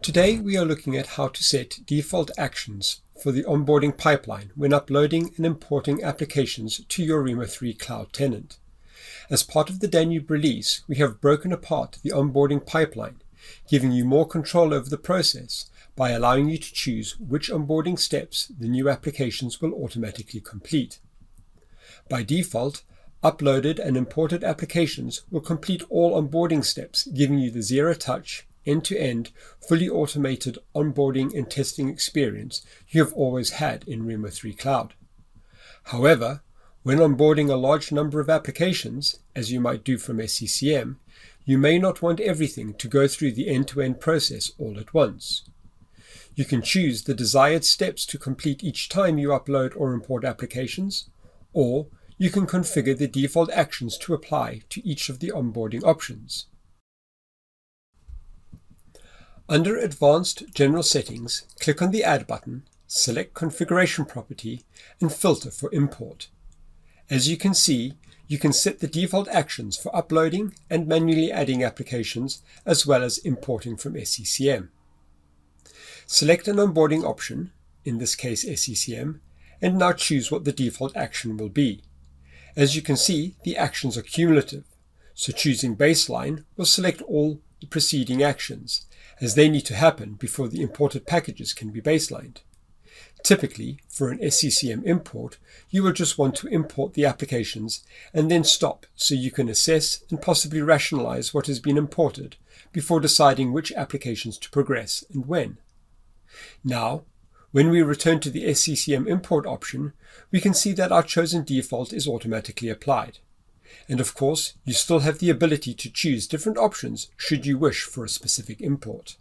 Today we are looking at how to set default actions for the onboarding pipeline when uploading and importing applications to your Rimo3 cloud tenant. As part of the Danube release, we have broken apart the onboarding pipeline, giving you more control over the process by allowing you to choose which onboarding steps the new applications will automatically complete. By default, uploaded and imported applications will complete all onboarding steps, giving you the zero-touch, end-to-end, fully automated onboarding and testing experience you have always had in Rimo3 Cloud. However, when onboarding a large number of applications, as you might do from SCCM, you may not want everything to go through the end-to-end process all at once. You can choose the desired steps to complete each time you upload or import applications, or you can configure the default actions to apply to each of the onboarding options. Under Advanced General Settings, click on the Add button, select Configuration Property, and filter for Import. As you can see, you can set the default actions for uploading and manually adding applications, as well as importing from SCCM. Select an onboarding option, in this case SCCM, and now choose what the default action will be. As you can see, the actions are cumulative, so choosing Baseline will select all the preceding actions, as they need to happen before the imported packages can be baselined. Typically, for an SCCM import, you will just want to import the applications and then stop so you can assess and possibly rationalize what has been imported before deciding which applications to progress and when. Now, when we return to the SCCM import option, we can see that our chosen default is automatically applied. And of course, you still have the ability to choose different options should you wish for a specific import.